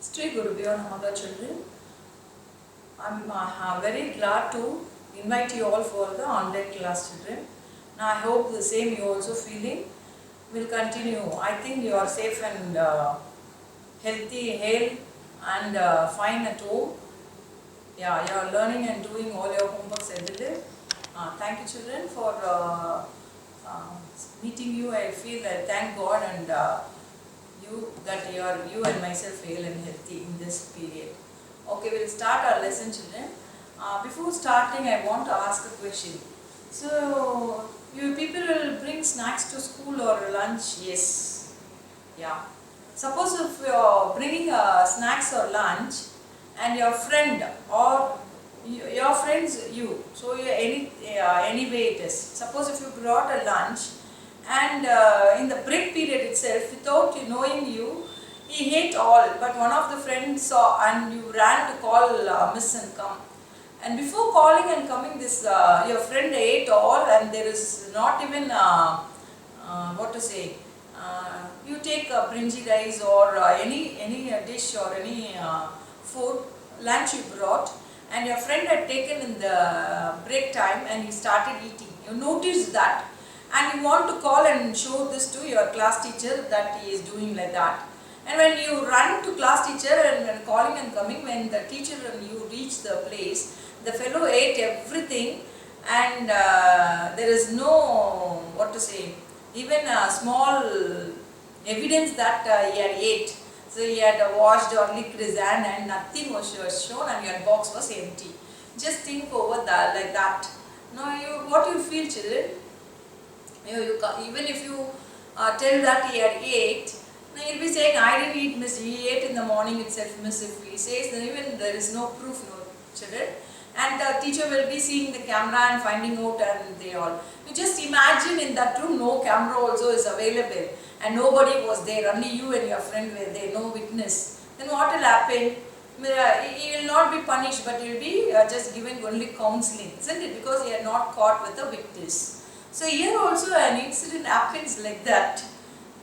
Sri Gurubhyo Namaha children. I'm very glad to invite you all for the online class children. Now I hope the same you also feeling will continue. I think you are safe and healthy, hale and fine at home. Yeah, you are learning and doing all your homeworks every day. Thank you children for uh, meeting you. I feel thank God and you and myself hale and healthy in this period. Okay, we'll start our lesson children. Before starting I want to ask a question. So, you people will bring snacks to school or lunch? Yes. Yeah. Suppose if you're bringing snacks or lunch and your friend or your friends so any way it is. Suppose if you brought a lunch and in the break period itself, without knowing you, he ate all, but one of the friends saw and you ran to call miss and come. And before calling and coming, this your friend ate all, and there is not even what to say. You take brinji rice or any dish or any food lunch you brought, and your friend had taken in the break time, and he started eating. You noticed that, and you want to call and show this to your class teacher that he is doing like that. And when you run to class teacher and when calling and coming, when the teacher and you reach the place, the fellow ate everything, and there is no, what to say, even a small evidence that he had ate. So he had washed or licked his hand and nothing was shown, and your box was empty. Just think over that like that. Now what you feel children? Even if you tell that he had ate, now he'll be saying, I didn't eat miss, he ate in the morning itself miss. If he says, then even there is no proof, no children. And the teacher will be seeing the camera and finding out, and they all. You just imagine in that room no camera also is available and nobody was there, only you and your friend were there, no witness. Then what will happen? He will not be punished, but he will be just given only counseling, isn't it? Because he had not caught with a witness. So here also an incident happens like that.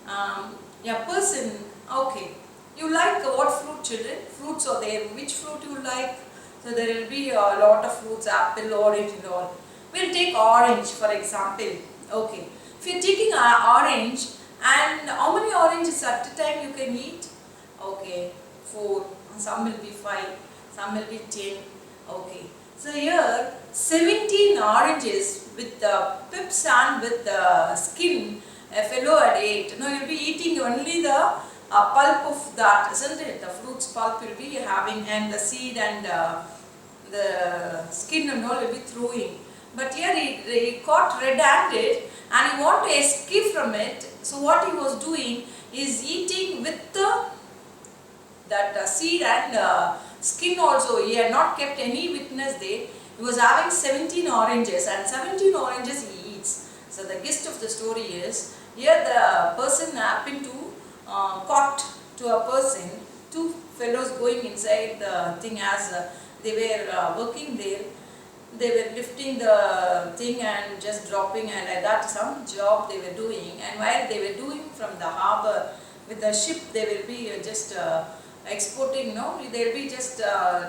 A person, okay, you like what fruit children? Fruits are there, which fruit you like? So there will be a lot of fruits, apple, orange and all. We'll take orange for example. Okay, if you're taking orange, and how many oranges at a time you can eat? Okay, 4, some will be 5, some will be 10. Okay, so here 17 oranges with the pips and with the skin a fellow had ate. Now you'll be eating only the pulp of that, isn't it? The fruit's pulp will be having, and the seed and the skin and all will be throwing. But here he caught red-handed and he want to escape from it. So what he was doing is eating with that seed and skin also. He had not kept any witness there. He was having 17 oranges, and 17 oranges he eats. So the gist of the story is, here the person happened to caught to a person, 2 fellows going inside the thing as they were working there. They were lifting the thing and just dropping, and like that some job they were doing. And while they were doing from the harbour with the ship, they will be just exporting, no? They will be just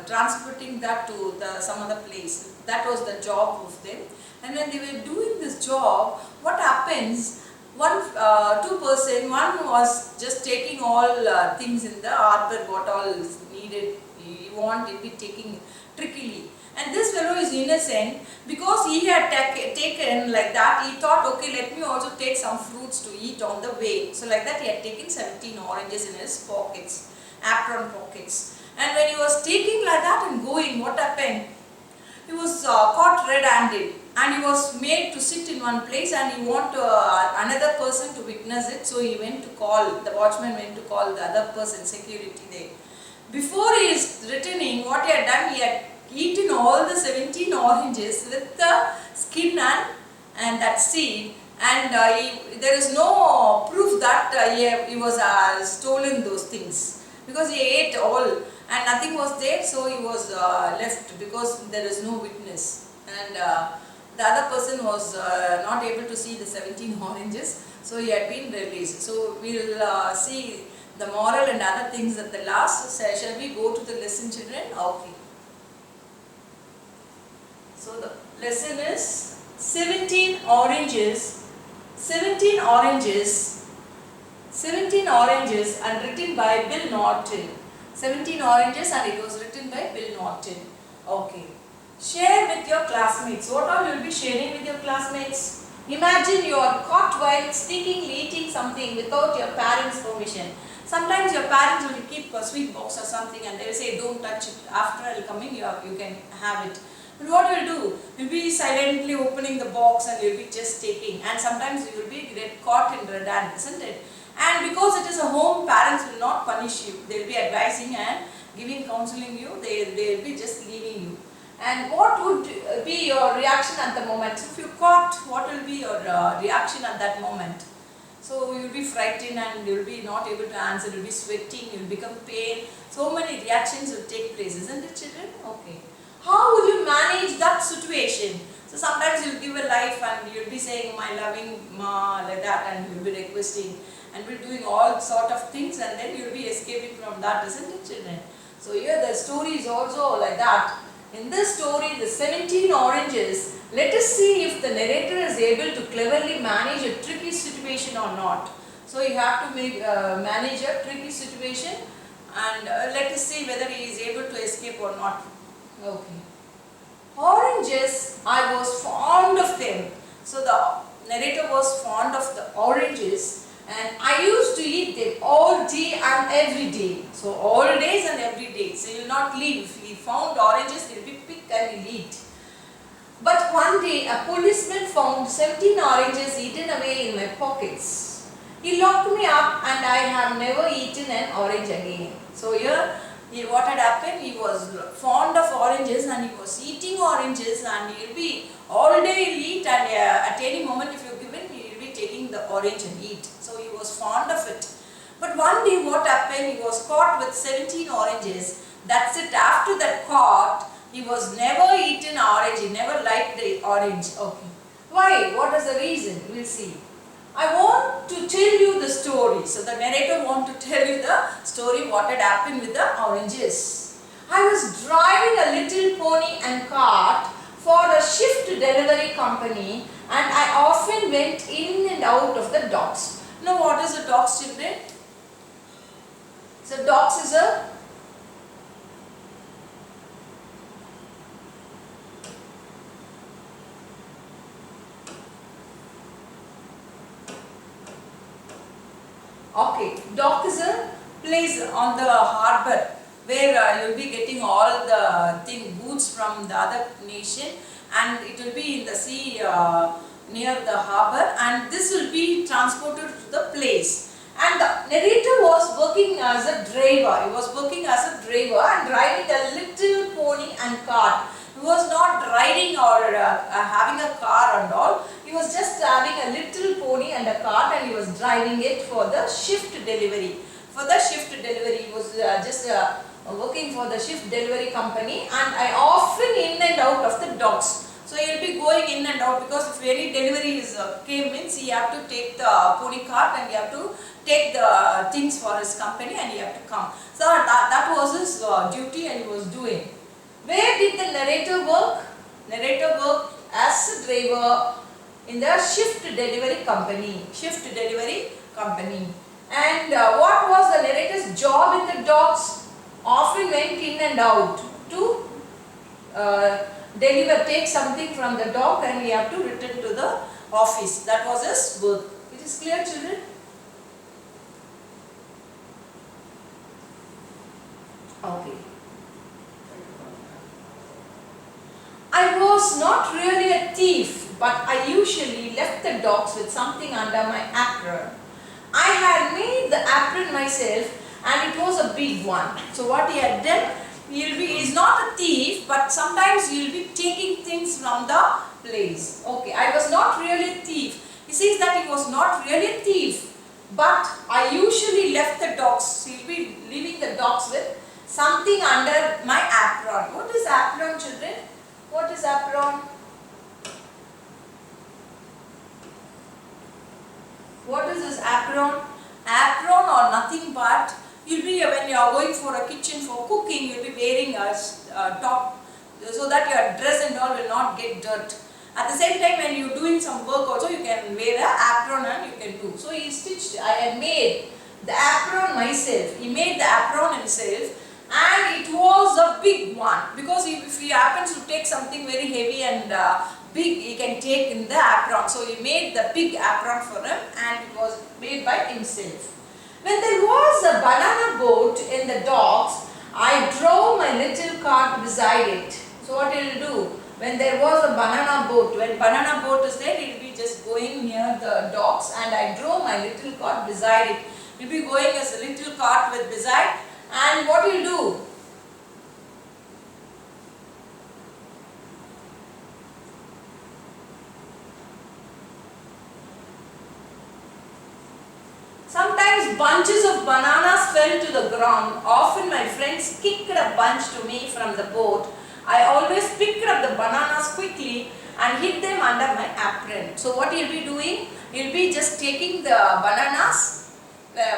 transporting that to some other place. That was the job of them. And when they were doing this job, what happens? Two person, one was just taking all things in the harbour, what all is needed, he want, he'll be taking trickily. And this fellow is innocent, because he had taken like that, he thought, okay, let me also take some fruits to eat on the way. So like that he had taken 17 oranges in his pockets, apron pockets. And when he was taking like that and going, what happened? He was caught red-handed, and he was made to sit in one place, and he want another person to witness it. So he went to call, the watchman went to call the other person, security there. Before he is returning, what he had done, he had eaten all the 17 oranges with the skin and that seed, and there is no proof that he was stolen those things, because he ate all and nothing was there. So he was left, because there is no witness, and the other person was not able to see the 17 oranges, so he had been released. So we will see the moral and other things at the last. Shall we go to the lesson, children? Okay. So the lesson is 17 oranges, 17 oranges, 17 oranges and written by Bill Norton. 17 oranges and it was written by Bill Norton. Okay. Share with your classmates. What all you will be sharing with your classmates? Imagine you are caught while sneakingly eating something without your parents' permission. Sometimes your parents will keep a sweet box or something and they will say don't touch it. After I'll coming you can have it. But what you will do? You will be silently opening the box and you will be just taking, and sometimes you will be get caught in red hand, isn't it? And because it is a home, parents will not punish you. They will be advising and giving counseling you. They will be just leaving you. And what would be your reaction at the moment? If you caught, what will be your reaction at that moment? So you will be frightened and you will be not able to answer. You will be sweating. You will become pale. So many reactions will take place, isn't it, children? Okay. How will you manage that situation? So sometimes you will give a life and you will be saying my loving ma like that, and you will be requesting and will doing all sort of things, and then you will be escaping from that, isn't it, children? So here the story is also like that. In this story, the 17 oranges, let us see if the narrator is able to cleverly manage a tricky situation or not. So you have to manage a tricky situation, and let us see whether he is able to escape or not. Okay. Oranges, I was fond of them. So the narrator was fond of the oranges, and I used to eat them all day and every day. So all days and every day. So he will not leave. If he found oranges, he will be picked and he'll eat. But one day a policeman found 17 oranges eaten away in my pockets. He locked me up and I have never eaten an orange again. So here what had happened, he was fond of oranges and he was eating oranges, and he will be all day he'll eat, and at any moment if you give him, he will be taking the orange and eat. So he was fond of it. But one day what happened, he was caught with 17 oranges. That's it. After that caught, he was never eaten orange. He never liked the orange. Okay. Why? What is the reason? We'll see. I want to tell you the story. So the narrator wants to tell you the story what had happened with the oranges. I was driving a little pony and cart for a shift delivery company, and I often went in and out of the docks. Now what is a docks, children? So docks is a dock is a place on the harbour where you will be getting all the goods from the other nation, and it will be in the sea near the harbour, and this will be transported to the place. And the narrator was working as a driver. He was working as a driver and driving a little pony and cart. He was not riding or having a car and all. He was just having a little pony and a cart, and he was driving it for the shift delivery. For the shift delivery, he was just working for the shift delivery company, and I often in and out of the docks. So he will be going in and out, because if any delivery came means he have to take the pony cart and he have to take the things for his company and he have to come. So that was his duty, and he was doing. Where did the narrator work? Narrator worked as a driver in the shift delivery company. Shift delivery company. And what was the narrator's job in the docks? Often went in and out to take something from the dock, and we have to return to the office. That was his work. It is clear, children? Okay. I was not really a thief, but I usually left the docks with something under my apron. I had made the apron myself, and it was a big one. So what he had done, he's not a thief, but sometimes he will be taking things from the place. Okay, I was not really a thief. He says that he was not really a thief, but I usually left the docks. He will be leaving the docks with something under my apron. What is apron, children? What is apron? What is this apron? apron or nothing but you'll be, when you are going for a kitchen for cooking, you'll be wearing a top so that your dress and all will not get dirt. At the same time, when you're doing some work also, you can wear an apron and you can do. So he stitched, I had made the apron myself. He made the apron himself, and it was a big one, because if he happens to take something very heavy and big, he can take in the apron. So he made the big apron for him, and it was made by himself. When there was a banana boat in the docks, I drove my little cart beside it. So what he will do? When there was a banana boat, when banana boat is there, he will be just going near the docks, and I drove my little cart beside it. He will be going as a little cart with beside, and what he will do? Sometimes bunches of bananas fell to the ground. Often my friends kicked a bunch to me from the boat. I always picked up the bananas quickly and hid them under my apron. So what he'll be doing? He'll be just taking the bananas.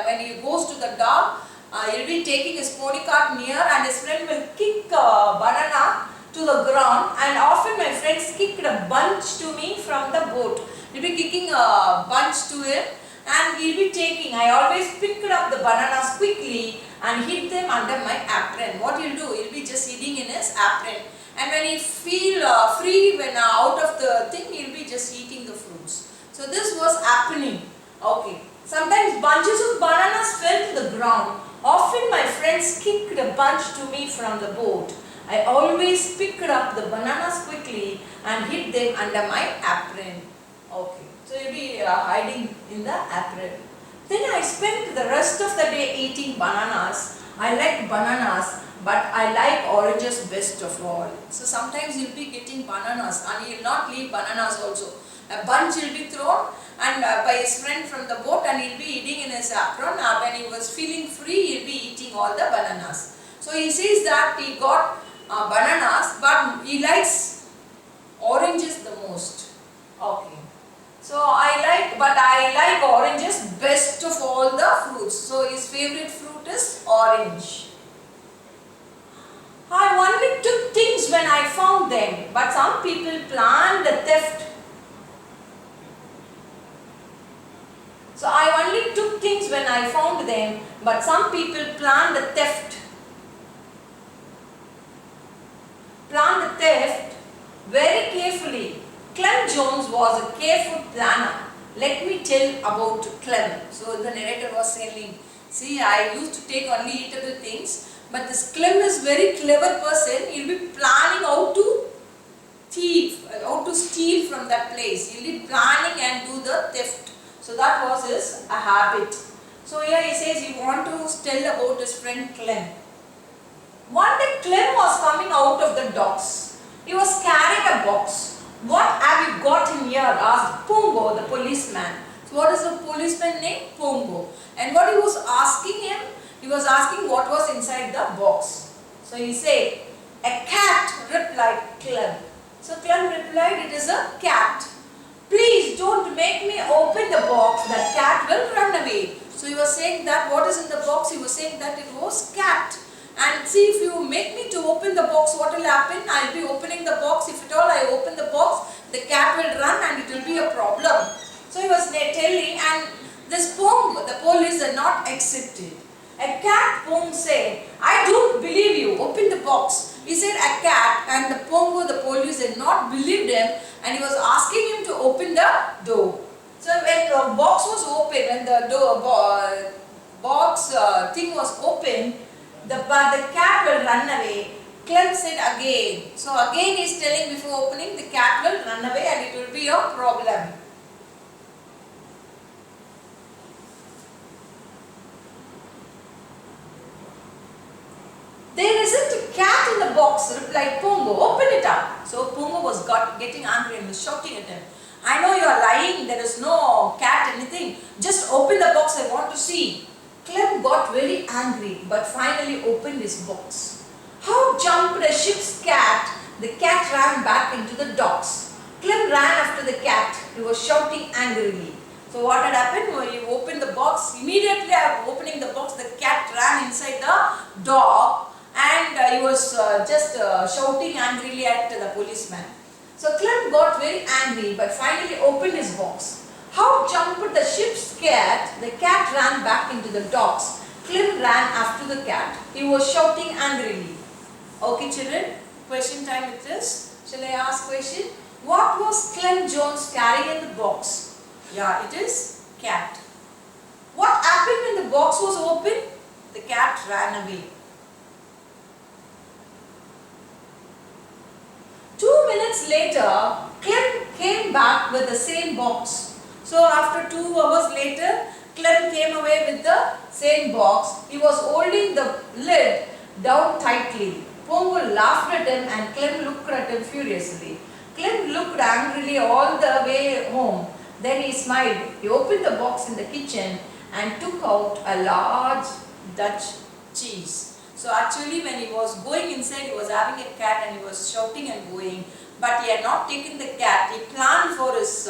When he goes to the dock, he'll be taking his pony cart near, and his friend will kick a banana to the ground, and often my friends kicked a bunch to me from the boat. He'll be kicking a bunch to him, and he'll be taking, I always picked up the bananas quickly and hid them under my apron. What he'll do? He'll be just hiding in his apron. And when he feel free, when out of the thing, he'll be just eating the fruits. So this was happening. Okay. Sometimes bunches of bananas fell to the ground. Often my friends kicked a bunch to me from the boat. I always picked up the bananas quickly and hid them under my apron. Okay. So you'll be hiding in the apron. Then I spent the rest of the day eating bananas. I like bananas, but I like oranges best of all. So sometimes you'll be getting bananas, and you'll not leave bananas also. A bunch will be thrown and by his friend from the boat, and he'll be eating in his apron. When he was feeling free, he'll be eating all the bananas. So he says that he got bananas, but he likes oranges the most. Okay. So I like oranges best of all the fruits. So his favorite fruit is orange. I only took things when I found them, but some people planned the theft. So I only took things when I found them, but some people planned the theft. Planned the theft very carefully. Clem Jones was a careful planner. Let me tell about Clem. So the narrator was saying, see, I used to take only eatable things, but this Clem is very clever person. He'll be planning how to thief, how to steal from that place. He'll be planning and do the theft. So that was his habit. So here he says he want to tell about his friend Clem. One day Clem was coming out of the docks. He was carrying a box. What have you got in here? Asked Pongo, the policeman. So what is the policeman name? Pongo. And what he was asking him? He was asking what was inside the box. So he said, a cat, replied Clem. So Clem replied, it is a cat. Please don't make me open the box, the cat will run away. So he was saying that what is in the box? He was saying that it was cat. And see, if you make me to open the box, what will happen? I will be opening the box. If at all I open the box, the cat will run and it will be a problem. So he was telling, and this Pong, the police are not accepted. A cat, Pong said, I don't believe you, open the box. He said a cat, and the Pongo, the police had not believed him, and he was asking him to open the door. So when the box was open, when the door box thing was open, the cat will run away. Clem said again. So again he is telling before opening, the cat will run away and it will be a problem. There isn't a cat in the box, replied Pongo. Open it up. So Pongo was getting angry and was shouting at him. I know you are lying, there is no cat, anything. Just open the box, I want to see. Clem got very angry, but finally opened his box. How jumped a ship's cat? The cat ran back into the docks. Clem ran after the cat. He was shouting angrily. So what had happened? When you opened the box, immediately after opening the box, the cat ran inside the dog, and he was just shouting angrily at the policeman. So Clem got very angry, but finally opened his box. How jumped the ship's cat? The cat ran back into the docks. Clem ran after the cat. He was shouting angrily. Okay, children, question time with this. Shall I ask question? What was Clem Jones carrying in the box? Yeah, it is cat. What happened when the box was opened? The cat ran away. 2 minutes later, Clem came back with the same box. So after 2 hours later, Clem came away with the same box. He was holding the lid down tightly. Pongo laughed at him and Clem looked at him furiously. Clem looked angrily all the way home. Then he smiled. He opened the box in the kitchen and took out a large Dutch cheese. So actually when he was going inside, he was having a cat and he was shouting and going. But he had not taken the cat. He planned for his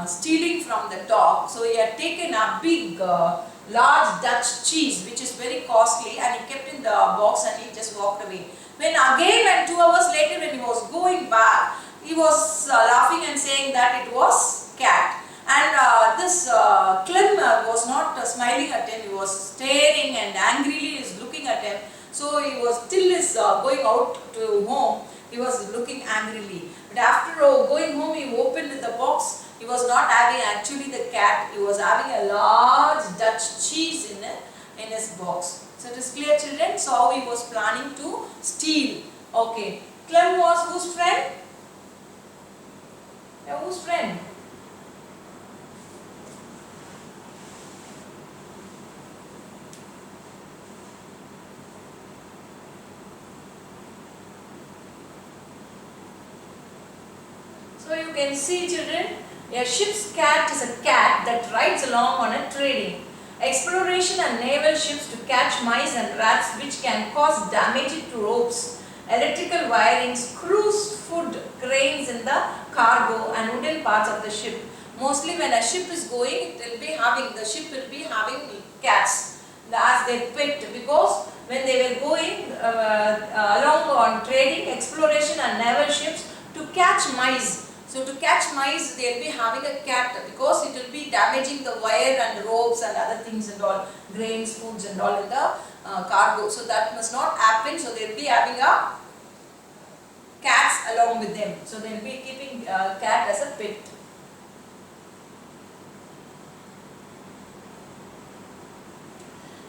stealing from the dog. So he had taken a big large Dutch cheese, which is very costly, and he kept in the box and he just walked away. When again, when 2 hours later when he was going back, he was laughing and saying that it was cat. And this Clem was not smiling at him, he was staring and angrily is looking at him. So he was till his going out to home, he was looking angrily. But after going home, he opened the box. He was not having actually the cat, he was having a large Dutch cheese in his box. So it is clear, children. So how he was planning to steal. Okay. Clem was whose friend? Yeah, whose friend? So you can see, children, a ship's cat is a cat that rides along on a trading, exploration and naval ships to catch mice and rats which can cause damage to ropes, electrical wirings, crews, food, cranes in the cargo and wooden parts of the ship. Mostly when a ship is going, the ship will be having cats as their pet, because when they were going along on trading, exploration and naval ships to catch mice. So to catch mice, they will be having a cat because it will be damaging the wire and ropes and other things and all, grains, foods and all in the cargo. So that must not happen. So they will be having a cats along with them. So they will be keeping cat as a pet.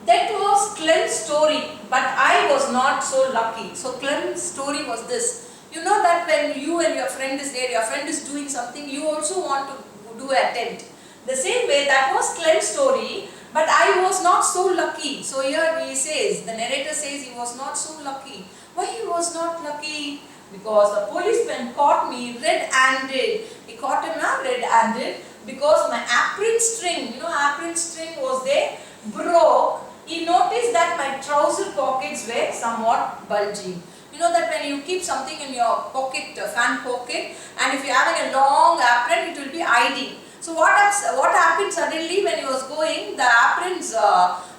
That was Clem's story, but I was not so lucky. So Clem's story was this. You know that when you and your friend is there, your friend is doing something, you also want to do a tent. The same way, that was Clem's story, but I was not so lucky. So here he says, the narrator says he was not so lucky. Why he was not lucky? Because the policeman caught me red-handed. He caught him red-handed because my apron string, apron string was there, broke. He noticed that my trouser pockets were somewhat bulging. You know that when you keep something in your pocket, fan pocket, and if you are having a long apron, it will be hiding. So what happened suddenly when he was going, the apron's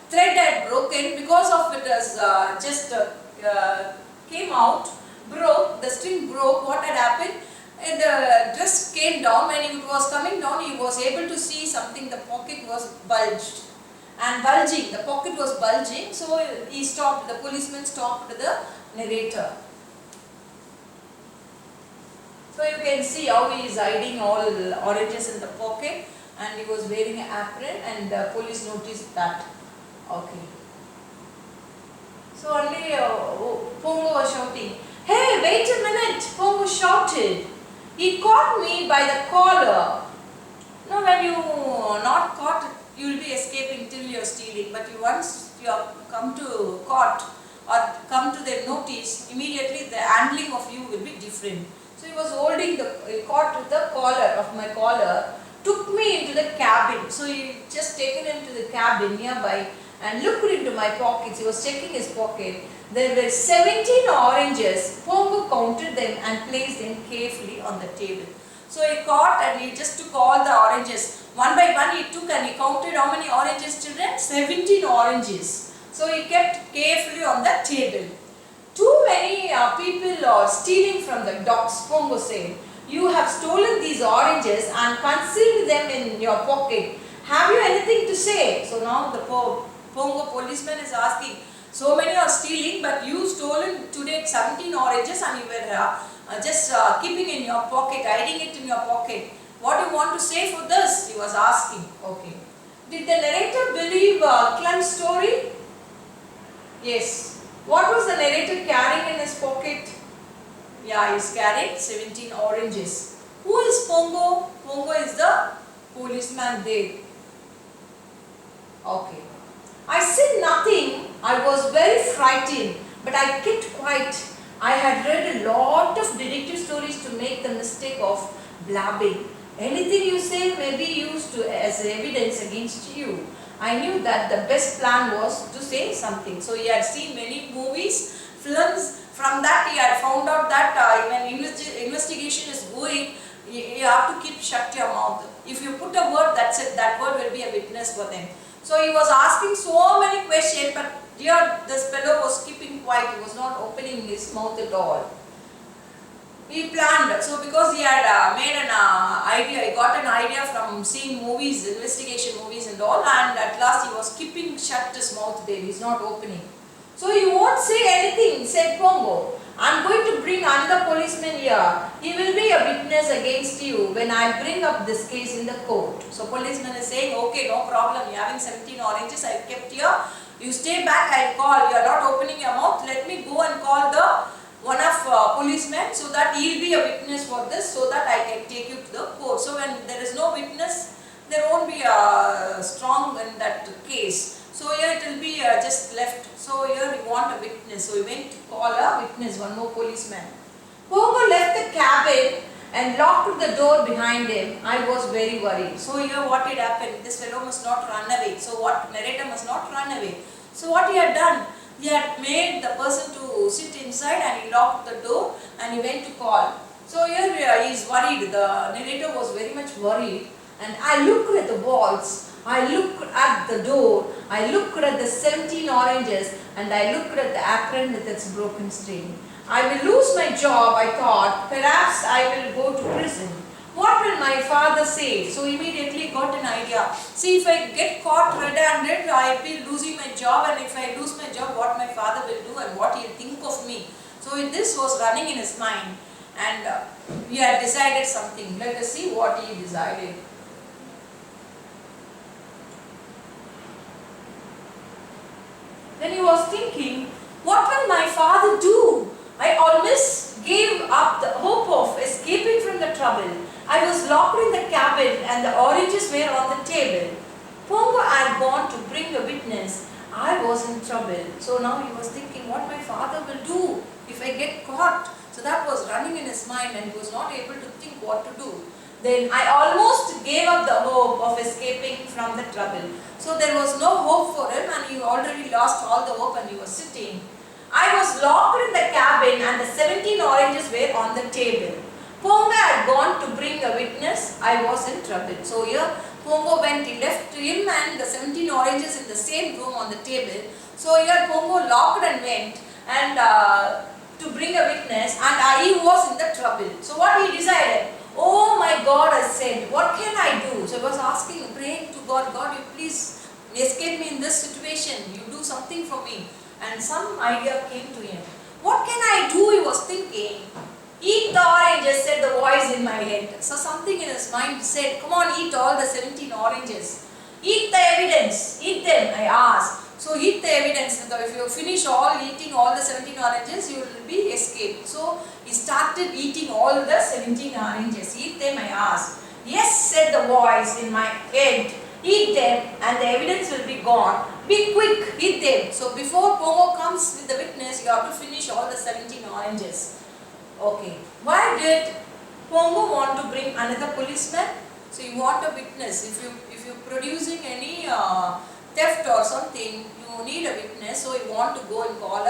thread had broken because of it has came out, broke, the string broke. What had happened? And the dress came down. When it was coming down, he was able to see something, the pocket was bulged. And bulging, the pocket was bulging, so he stopped, the policeman stopped the narrator. So you can see how he is hiding all oranges in the pocket and he was wearing an apron and the police noticed that. Okay. So only Pongo was shouting, "Hey, wait a minute," Pongo shouted. "He caught me by the collar." No, when you not caught, you will be escaping till you are stealing, but once you have come to court or come to their notice, immediately the handling of you will be different. So he was holding he caught with the collar of my collar, took me into the cabin. So he just taken him to the cabin nearby and looked into my pockets. He was checking his pocket. There were 17 oranges. Pongo counted them and placed them carefully on the table. So he caught and he just took all the oranges. One by one he took and he counted how many oranges, children? 17 oranges. So he kept carefully on the table. Too many people are stealing from the dogs, Pongo said. You have stolen these oranges and concealed them in your pocket. Have you anything to say? So now the Pongo policeman is asking, so many are stealing, but you stolen today 17 oranges and you were just keeping in your pocket, hiding it in your pocket. What do you want to say for this? He was asking. Okay. Did the narrator believe Clem's story? Yes. What was the narrator carrying in his pocket? Yeah, he's carrying 17 oranges. Who is Pongo? Pongo is the policeman there. Okay. I said nothing. I was very frightened, but I kept quiet. I had read a lot of detective stories to make the mistake of blabbing. Anything you say may be used as evidence against you. I knew that the best plan was to say something. So he had seen many movies, films. From that he had found out that when investigation is going, you have to keep shut your mouth. If you put a word, that's it. That word will be a witness for them. So he was asking so many questions, but here this fellow was keeping quiet. He was not opening his mouth at all. He planned. So because he had made an idea, he got an idea from seeing movies, investigation movies and all, and at last he was keeping shut his mouth there. He's not opening. So you won't say anything, said Pongo. I'm going to bring another policeman here. He will be a witness against you when I bring up this case in the court. So policeman is saying, okay, no problem. You're having 17 oranges. I kept here. You stay back. I'll call. You're not opening your mouth. Let me go and call the one of policemen so that he'll be a witness for this, so that I can take you to the court. So when there is no witness, there won't be a strong in that case. So here it will be just left. So here we want a witness. So we went to call a witness, one more policeman. Pongo left the cabin and locked the door behind him. I was very worried. So here what had happened? This fellow must not run away. So what? Narrator must not run away. So what he had done? He had made the person to sit inside and he locked the door and he went to call. So here he is worried. The narrator was very much worried. And I looked at the walls. I looked at the door, I looked at the 17 oranges, and I looked at the apron with its broken string. I will lose my job, I thought. Perhaps I will go to prison. What will my father say? So immediately got an idea. See, if I get caught red-handed, I will be losing my job, and if I lose my job, what my father will do and what he will think of me. So this was running in his mind, and he had decided something. Let us see what he decided. Then he was thinking, what will my father do? I almost gave up the hope of escaping from the trouble. I was locked in the cabin and the oranges were on the table. Pongo had gone to bring a witness. I was in trouble. So now he was thinking what my father will do if I get caught. So that was running in his mind and he was not able to think what to do. Then I almost gave up the hope of escaping from the trouble. So there was no hope for him and he already lost all the hope and he was sitting. I was locked in the cabin and the 17 oranges were on the table. Pongo had gone to bring a witness. I was in trouble. So here Pongo went, he left him and the 17 oranges in the same room on the table. So here Pongo locked and went and to bring a witness and he was in the trouble. So what he decided? Oh my God, I said, what can I do? So I was asking, praying to God, God, you please escape me in this situation. You do something for me. And some idea came to him. What can I do? He was thinking. Eat the oranges, said the voice in my head. So something in his mind said, come on, eat all the 17 oranges. Eat the evidence. Eat them, I asked. So eat the evidence. If you finish eating all the 17 oranges, you will be escaped. So he started eating all the 17 oranges. Eat them, I asked. Yes, said the voice in my head. Eat them and the evidence will be gone. Be quick, eat them. So before Pongo comes with the witness, you have to finish all the 17 oranges. Okay. Why did Pongo want to bring another policeman? So you want a witness. If you're producing any theft or something, you need a witness. So you want to go and call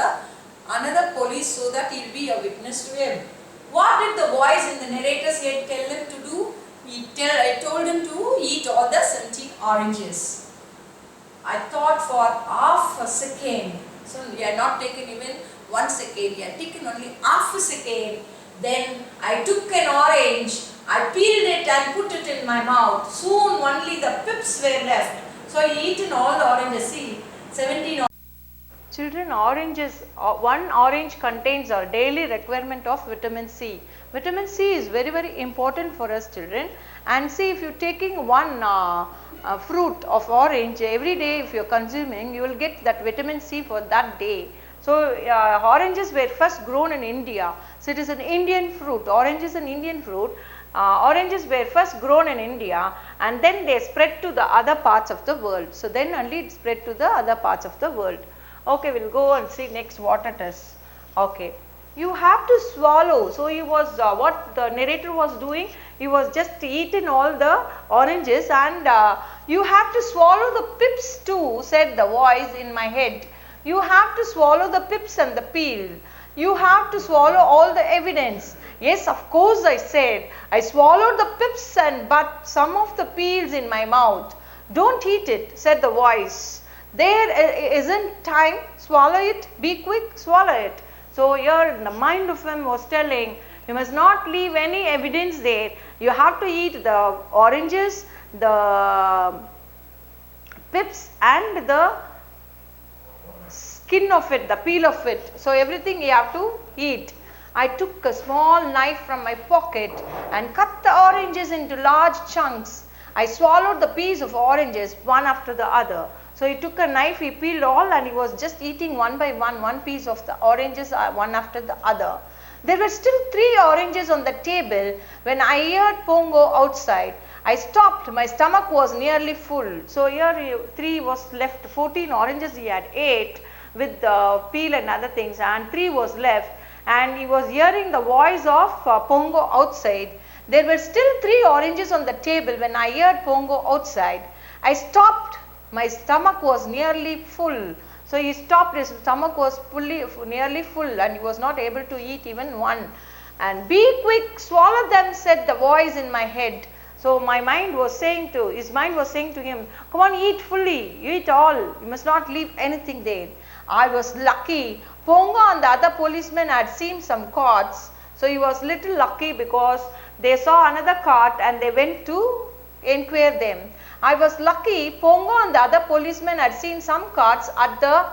another police so that he'll be a witness to him. What did the voice in the narrator's head tell him to do? It told him to eat all the 17 oranges. I thought for half a second. So we had not taken even 1 second. We had taken only half a second. Then I took an orange. I peeled it and put it in my mouth. Soon only the pips were left. So I eaten all the oranges. See, 17 Children, oranges, one orange contains a daily requirement of vitamin C. Vitamin C is very, very important for us children. And see, if you are taking one fruit of orange every day, if you are consuming, you will get that vitamin C for that day. So oranges were first grown in India. So it is an Indian fruit. Orange is an Indian fruit. Oranges were first grown in India and then they spread to the other parts of the world. So then only it spread to the other parts of the world. Okay, we will go and see next water test. Okay, you have to swallow. So he was what the narrator was doing, he was just eating all the oranges and you have to swallow the pips too, said the voice in my head. You have to swallow the pips and the peel. You have to swallow all the evidence. Yes, of course, I said. I swallowed the pips but some of the peels in my mouth. Don't eat it, said the voice. There isn't time, swallow it, be quick, swallow it. So here the mind of him was telling, you must not leave any evidence there. You have to eat the oranges, the pips and the skin of it, the peel of it. So everything you have to eat. I took a small knife from my pocket and cut the oranges into large chunks. I swallowed the piece of oranges one after the other. So he took a knife, he peeled all and he was just eating one by one piece of the oranges one after the other. There were still 3 oranges on the table when I heard Pongo outside. I stopped, my stomach was nearly full. So here 3 was left, 14 oranges he had ate with the peel and other things and 3 was left and he was hearing the voice of Pongo outside. There were still 3 oranges on the table when I heard Pongo outside. I stopped. My stomach was nearly full. So he stopped, his stomach was nearly full and he was not able to eat even one. And be quick, swallow them, said the voice in my head. So my mind was saying to, his mind was saying to him, come on, eat fully, eat all, you must not leave anything there. I was lucky. Pongo and the other policemen had seen some carts. So he was little lucky because they saw another cart and they went to inquire them. I was lucky, Pongo and the other policemen had seen some carts at the...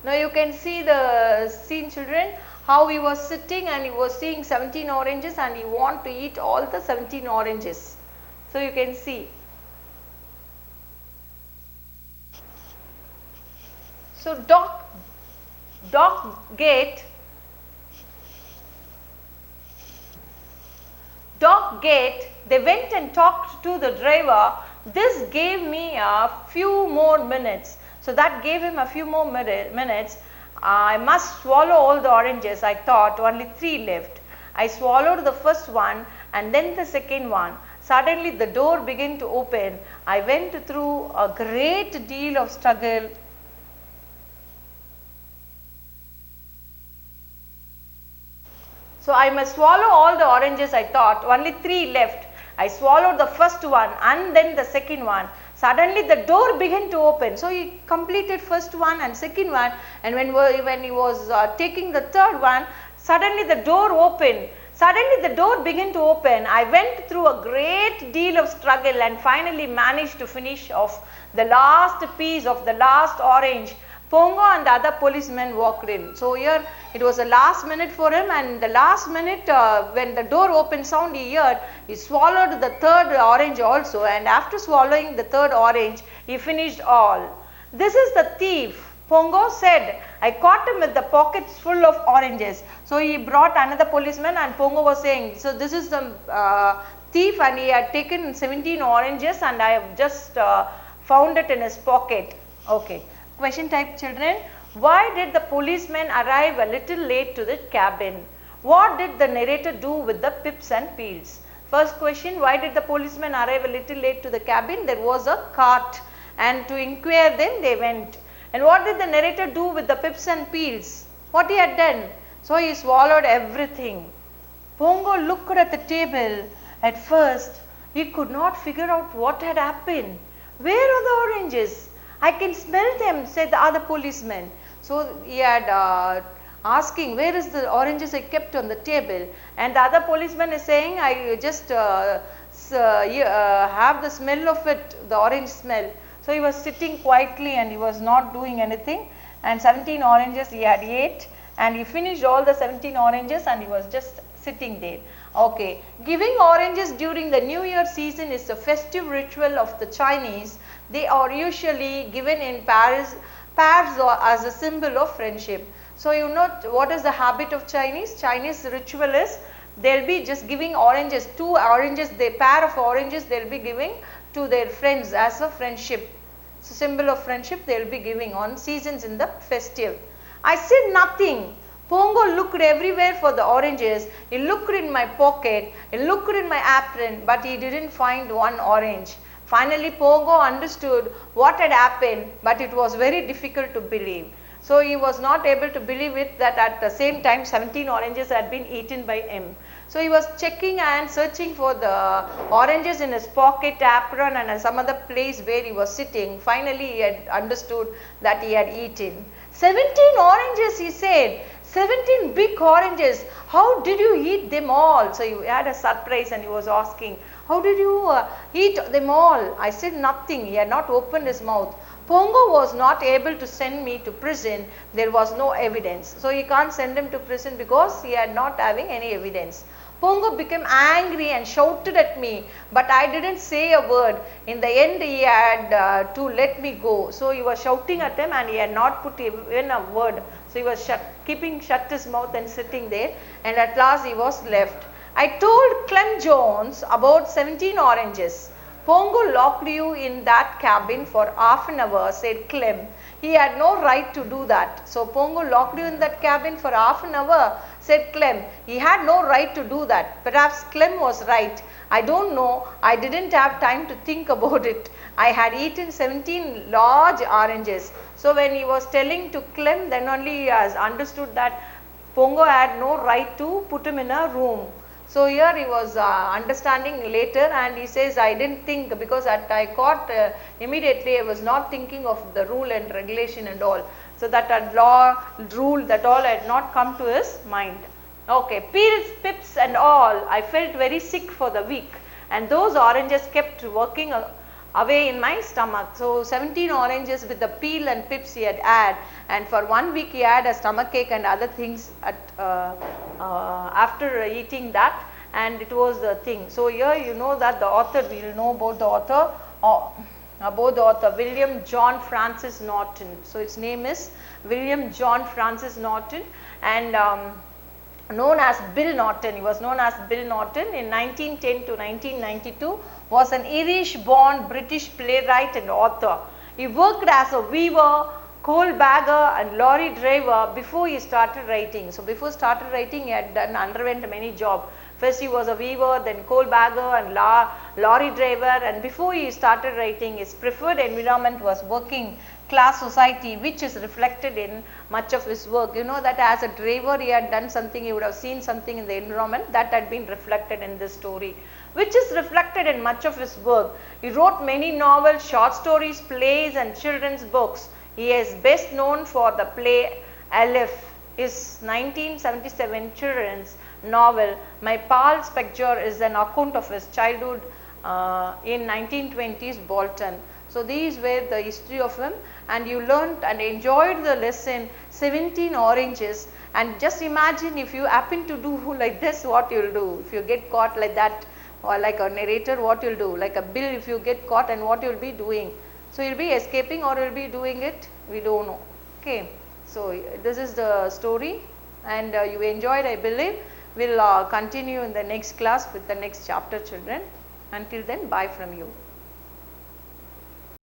Now you can see the scene children, how he was sitting and he was seeing 17 oranges and he wanted to eat all the 17 oranges. So you can see. So Dock Gate, they went and talked to the driver. This gave me a few more minutes. So that gave him a few more minutes. I must swallow all the oranges, I thought, only 3 left. I swallowed the first one and then the second one. Suddenly the door began to open. I went through a great deal of struggle. So I must swallow all the oranges, I thought, only 3 left. I swallowed the first one and then the second one. Suddenly the door began to open. So he completed first one and second one, and when he was taking the third one, suddenly the door opened. Suddenly the door began to open. I went through a great deal of struggle and finally managed to finish off the last piece of the last orange. Pongo and the other policemen walked in. So here it was the last minute for him, and the last minute when the door opened sound he heard, he swallowed the third orange also, and after swallowing the third orange he finished all. This is the thief, Pongo said. I caught him with the pockets full of oranges. So he brought another policeman and Pongo was saying, so this is the thief and he had taken 17 oranges and I have just found it in his pocket. Okay. Question type children. Why did the policeman arrive a little late to the cabin? What did the narrator do with the pips and peels? First question, why did the policeman arrive a little late to the cabin? There was a cart and to inquire them they went. And what did the narrator do with the pips and peels? what he had done. So he swallowed everything. Pongo looked at the table. At first, he could not figure out what had happened. Where are the oranges? I can smell them, said the other policeman. So he had asking, where is the oranges I kept on the table? And the other policeman is saying, I just have the smell of it, the orange smell. So he was sitting quietly and he was not doing anything. And 17 oranges he had ate, and he finished all the 17 oranges and he was just sitting there. Okay, giving oranges during the New Year season is a festive ritual of the Chinese. They are usually given in pairs or as a symbol of friendship. So you know what is the habit of Chinese? Chinese ritual is they will be just giving oranges, 2 oranges, the pair of oranges they will be giving to their friends as a friendship. So symbol of friendship they will be giving on seasons in the festive. I said nothing. Pongo looked everywhere for the oranges. He looked in my pocket, he looked in my apron, but he didn't find one orange. Finally Pongo understood what had happened, but it was very difficult to believe. So he was not able to believe it that at the same time 17 oranges had been eaten by him. So he was checking and searching for the oranges in his pocket, apron and some other place where he was sitting. Finally he had understood that he had eaten. 17 oranges, he said. 17 big oranges. How did you eat them all? So he had a surprise and he was asking, how did you eat them all? I said nothing. He had not opened his mouth. Pongo was not able to send me to prison. There was no evidence. So he can't send him to prison because he had not having any evidence. Pongo became angry and shouted at me, but I didn't say a word. In the end he had to let me go. So he was shouting at him and he had not put even a word. So he was keeping shut his mouth and sitting there, and at last he was left. I told Clem Jones about 17 oranges. Pongo locked you in that cabin for half an hour, said Clem. He had no right to do that. So Pongo locked you in that cabin for half an hour, said Clem. He had no right to do that. Perhaps Clem was right. I don't know. I didn't have time to think about it. I had eaten 17 large oranges. So when he was telling to Clem, then only he has understood that Pongo had no right to put him in a room. So here he was understanding later, and he says, I didn't think because I caught immediately, I was not thinking of the rule and regulation and all. So that law, rule, that all had not come to his mind. Okay, peels, pips and all, I felt very sick for the week, and those oranges kept working away in my stomach. So 17 oranges with the peel and pips he had, and for 1 week he had a stomach ache and other things after eating that, and it was the thing. So here you know that the author, we will know about the author, William John Francis Norton. So its name is William John Francis Norton, and known as Bill Norton. He was known as Bill Norton. In 1910 to 1992 was an Irish-born British playwright and author. He worked as a weaver, coal bagger and lorry driver before he started writing. So before started writing he had underwent many jobs. First he was a weaver, then coal bagger and lorry driver, and before he started writing his preferred environment was working class society, which is reflected in much of his work. You know that as a driver he had done something, he would have seen something in the environment that had been reflected in this story, which is reflected in much of his work. He wrote many novels, short stories, plays and children's books. He is best known for the play Aleph, his 1977 children's novel. My Pal Spectre is an account of his childhood in 1920s Bolton. So these were the history of him, and you learnt and enjoyed the lesson 17 oranges. And just imagine if you happen to do like this, what you will do. If you get caught like that, or like a narrator, what you will do. Like a Bill, if you get caught, and what you will be doing. So you will be escaping or you will be doing it, we don't know. Okay. So this is the story, and you enjoyed, I believe. We will continue in the next class with the next chapter, children. Until then, bye from you.